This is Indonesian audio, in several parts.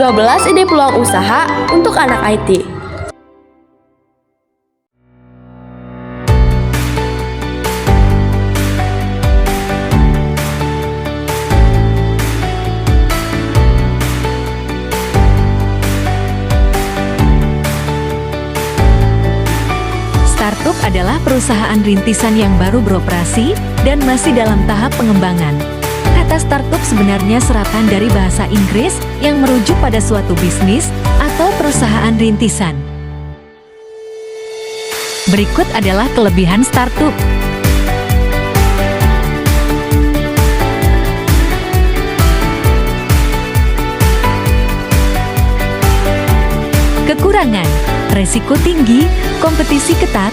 12 ide peluang usaha untuk anak IT. Startup adalah perusahaan rintisan yang baru beroperasi dan masih dalam tahap pengembangan. Kata startup sebenarnya serapan dari bahasa Inggris yang merujuk pada suatu bisnis atau perusahaan rintisan. Berikut adalah kelebihan startup. Kekurangan: resiko tinggi, kompetisi ketat,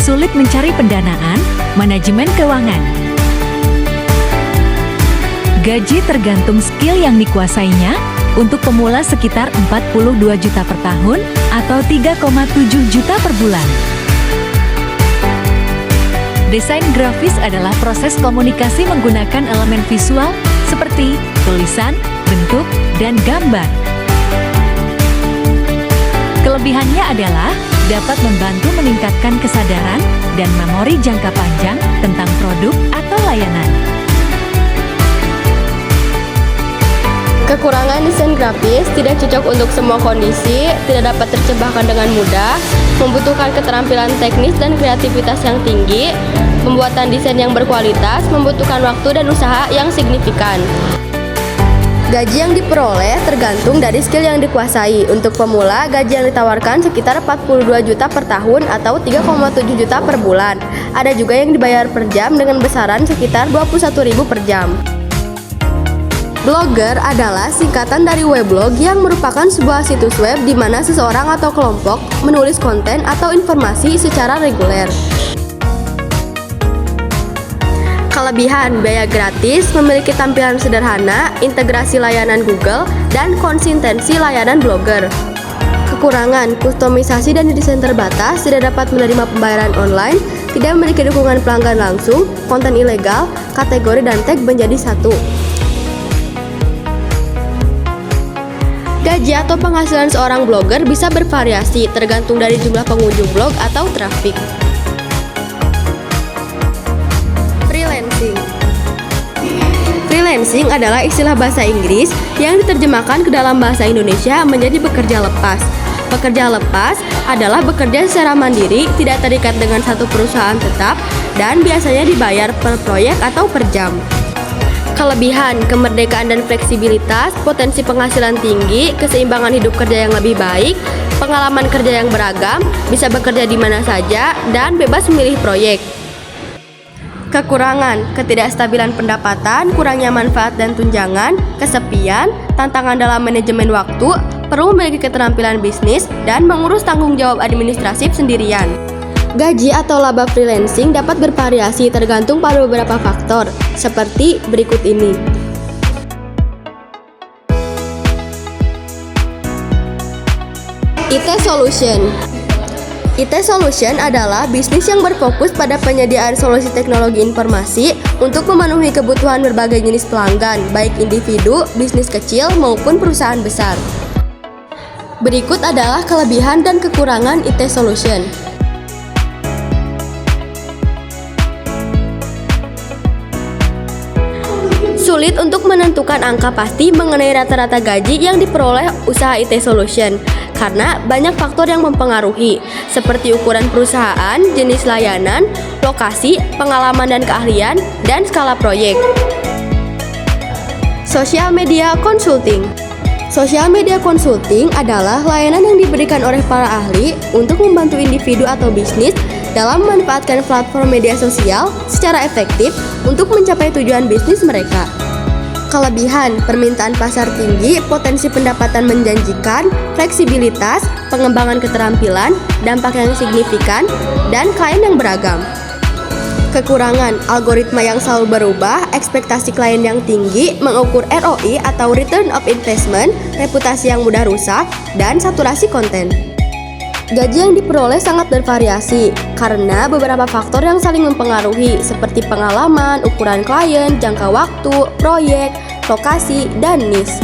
sulit mencari pendanaan, manajemen keuangan. Gaji tergantung skill yang dikuasainya, untuk pemula sekitar 42 juta per tahun atau 3,7 juta per bulan. Desain grafis adalah proses komunikasi menggunakan elemen visual seperti tulisan, bentuk, dan gambar. Kelebihannya adalah dapat membantu meningkatkan kesadaran dan memori jangka panjang tentang produk atau layanan. Kekurangan desain grafis tidak cocok untuk semua kondisi, tidak dapat terjemahkan dengan mudah, membutuhkan keterampilan teknis dan kreativitas yang tinggi, pembuatan desain yang berkualitas, membutuhkan waktu dan usaha yang signifikan. Gaji yang diperoleh tergantung dari skill yang dikuasai. Untuk pemula, gaji yang ditawarkan sekitar 42 juta per tahun atau 3,7 juta per bulan. Ada juga yang dibayar per jam dengan besaran sekitar 21.000 per jam. Blogger adalah singkatan dari weblog yang merupakan sebuah situs web di mana seseorang atau kelompok menulis konten atau informasi secara reguler. Kelebihan: biaya gratis, memiliki tampilan sederhana, integrasi layanan Google, dan konsistensi layanan blogger. Kekurangan: kustomisasi dan desain terbatas, tidak dapat menerima pembayaran online, tidak memiliki dukungan pelanggan langsung, konten ilegal, kategori dan tag menjadi satu. Gaji atau penghasilan seorang blogger bisa bervariasi tergantung dari jumlah pengunjung blog atau traffic. Freelancing. Freelancing adalah istilah bahasa Inggris yang diterjemahkan ke dalam bahasa Indonesia menjadi bekerja lepas. Pekerja lepas adalah bekerja secara mandiri, tidak terikat dengan satu perusahaan tetap, dan biasanya dibayar per proyek atau per jam. Kelebihan: kemerdekaan dan fleksibilitas, potensi penghasilan tinggi, keseimbangan hidup kerja yang lebih baik, pengalaman kerja yang beragam, bisa bekerja di mana saja, dan bebas memilih proyek. Kekurangan: ketidakstabilan pendapatan, kurangnya manfaat dan tunjangan, kesepian, tantangan dalam manajemen waktu, perlu memiliki keterampilan bisnis, dan mengurus tanggung jawab administratif sendirian. Gaji atau laba freelancing dapat bervariasi tergantung pada beberapa faktor, seperti berikut ini. IT Solution. IT Solution adalah bisnis yang berfokus pada penyediaan solusi teknologi informasi untuk memenuhi kebutuhan berbagai jenis pelanggan, baik individu, bisnis kecil, maupun perusahaan besar. Berikut adalah kelebihan dan kekurangan IT Solution. Sulit untuk menentukan angka pasti mengenai rata-rata gaji yang diperoleh usaha IT Solution karena banyak faktor yang mempengaruhi, seperti ukuran perusahaan, jenis layanan, lokasi, pengalaman dan keahlian, dan skala proyek. Social Media Consulting. Social Media Consulting adalah layanan yang diberikan oleh para ahli untuk membantu individu atau bisnis dalam memanfaatkan platform media sosial secara efektif untuk mencapai tujuan bisnis mereka. Kelebihan: permintaan pasar tinggi, potensi pendapatan menjanjikan, fleksibilitas, pengembangan keterampilan, dampak yang signifikan, dan klien yang beragam. Kekurangan: algoritma yang selalu berubah, ekspektasi klien yang tinggi, mengukur ROI atau return of investment, reputasi yang mudah rusak, dan saturasi konten. Gaji yang diperoleh sangat bervariasi karena beberapa faktor yang saling mempengaruhi seperti pengalaman, ukuran klien, jangka waktu, proyek, lokasi, dan niche.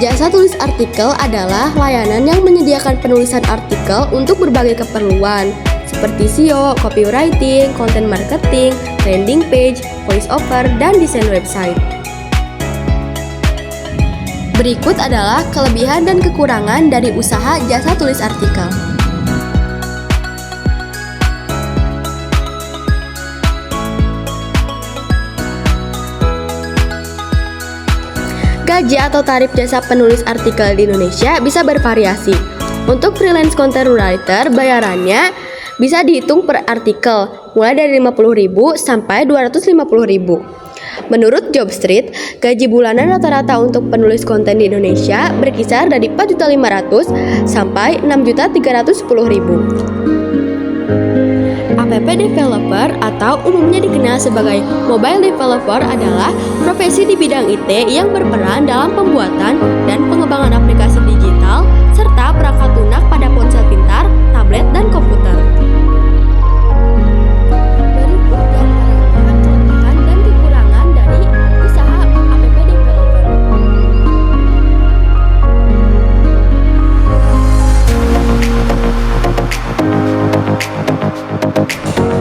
Jasa tulis artikel adalah layanan yang menyediakan penulisan artikel untuk berbagai keperluan seperti SEO, copywriting, content marketing, landing page, voice over, dan desain website. Berikut adalah kelebihan dan kekurangan dari usaha jasa tulis artikel. Gaji atau tarif jasa penulis artikel di Indonesia bisa bervariasi. Untuk freelance content writer, bayarannya bisa dihitung per artikel, mulai dari 50.000 sampai 250.000. Menurut Jobstreet, gaji bulanan rata-rata untuk penulis konten di Indonesia berkisar dari 4.500.000 sampai 6.310.000. App developer atau umumnya dikenal sebagai mobile developer adalah profesi di bidang IT yang berperan dalam pembuatan dan pengembangan aplikasi digital serta perangkat lunak pada ponsel pintar, tablet, dan komputer. Berikut diantaranya kelebihan dan kekurangan dari usaha app developer.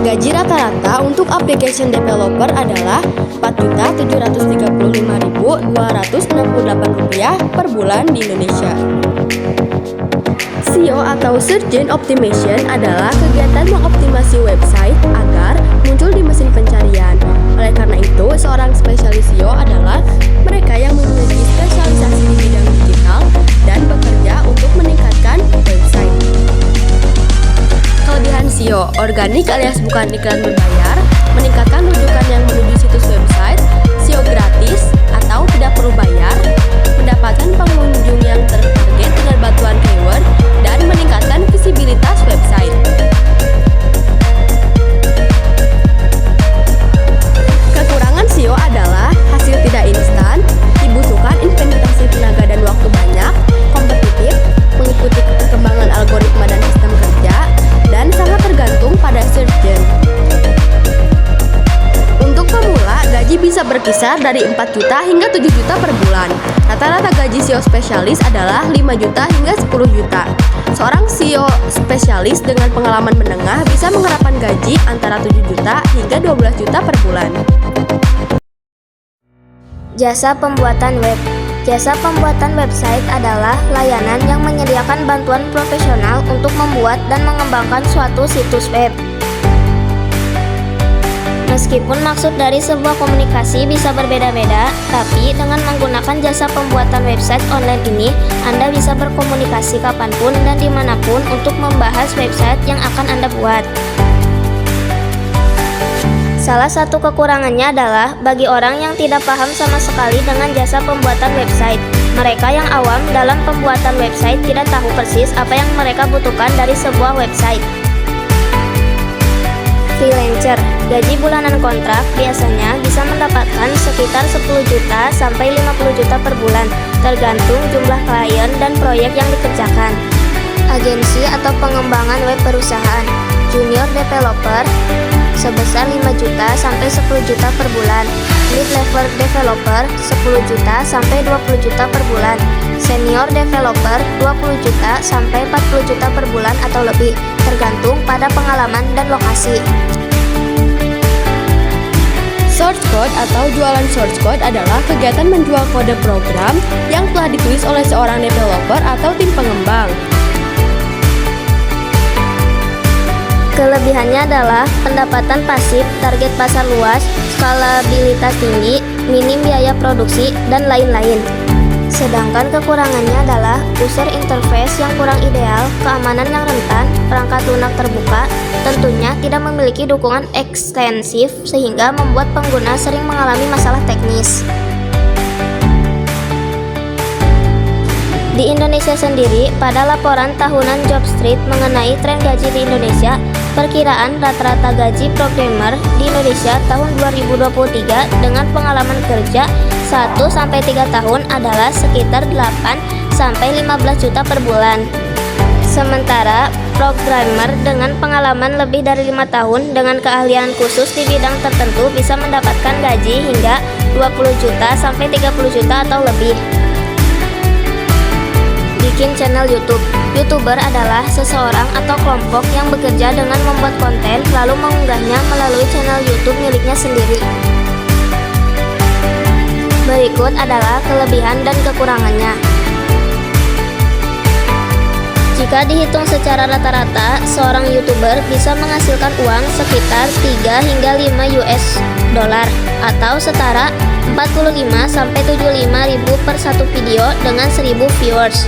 Gaji rata-rata untuk application developer adalah Rp4.735.268 per bulan di Indonesia. SEO atau Search Engine Optimization adalah kegiatan mengoptimasi website agar muncul di mesin pencarian. Oleh karena itu, seorang spesialis SEO adalah mereka yang memiliki spesialisasi di bidang digital dan bekerja untuk meningkatkan website. Kelebihan SEO, organik alias bukan iklan berbayar, meningkatkan rujukan yang menuju situs website, SEO gratis atau tidak perlu bayar, mendapatkan pengunjung yang tertarget dengan bantuan keyword, dan meningkatkan visibilitas website. Kekurangan SEO adalah hasil tidak instan, dibutuhkan investasi tenaga dan waktu banyak, kompetitif, mengikuti perkembangan algoritma dan sistem kerja, dan sangat tergantung pada search engine. Untuk pemula, gaji bisa berkisar dari 4 juta hingga 7 juta per bulan. Rata-rata gaji SEO spesialis adalah 5 juta hingga 10 juta. Seorang SEO spesialis dengan pengalaman menengah bisa mengharapkan gaji antara 7 juta hingga 12 juta per bulan. Jasa pembuatan web. Jasa pembuatan website adalah layanan yang menyediakan bantuan profesional untuk membuat dan mengembangkan suatu situs web. Meskipun maksud dari sebuah komunikasi bisa berbeda-beda, tapi dengan menggunakan jasa pembuatan website online ini, Anda bisa berkomunikasi kapanpun dan dimanapun untuk membahas website yang akan Anda buat. Salah satu kekurangannya adalah bagi orang yang tidak paham sama sekali dengan jasa pembuatan website. Mereka yang awam dalam pembuatan website tidak tahu persis apa yang mereka butuhkan dari sebuah website. Freelancer, gaji bulanan kontrak biasanya bisa mendapatkan sekitar 10 juta sampai 50 juta per bulan, tergantung jumlah klien dan proyek yang dikerjakan. Agensi atau pengembangan web perusahaan, junior developer sebesar 5 juta sampai 10 juta per bulan, mid-level developer 10 juta sampai 20 juta per bulan, senior developer 20 juta sampai 40 juta per bulan atau lebih, tergantung pada pengalaman dan lokasi. Source code atau jualan source code adalah kegiatan menjual kode program yang telah ditulis oleh seorang developer atau tim pengembang. Kelebihannya adalah pendapatan pasif, target pasar luas, skalabilitas tinggi, minim biaya produksi, dan lain-lain. Sedangkan kekurangannya adalah user interface yang kurang ideal, keamanan yang rentan, perangkat lunak terbuka, tentunya tidak memiliki dukungan ekstensif sehingga membuat pengguna sering mengalami masalah teknis. Di Indonesia sendiri, pada laporan tahunan Jobstreet mengenai tren gaji di Indonesia, perkiraan rata-rata gaji programmer di Indonesia tahun 2023 dengan pengalaman kerja 1-3 tahun adalah sekitar 8-15 juta per bulan. Sementara programmer dengan pengalaman lebih dari 5 tahun dengan keahlian khusus di bidang tertentu bisa mendapatkan gaji hingga 20 juta sampai 30 juta atau lebih. bikin channel YouTube. YouTuber adalah seseorang atau kelompok yang bekerja dengan membuat konten lalu mengunggahnya melalui channel YouTube miliknya sendiri. Berikut adalah kelebihan dan kekurangannya. Jika dihitung secara rata-rata, seorang YouTuber bisa menghasilkan uang sekitar 3 hingga 5 US dollar atau setara 45 sampai 75 ribu per satu video dengan 1000 viewers.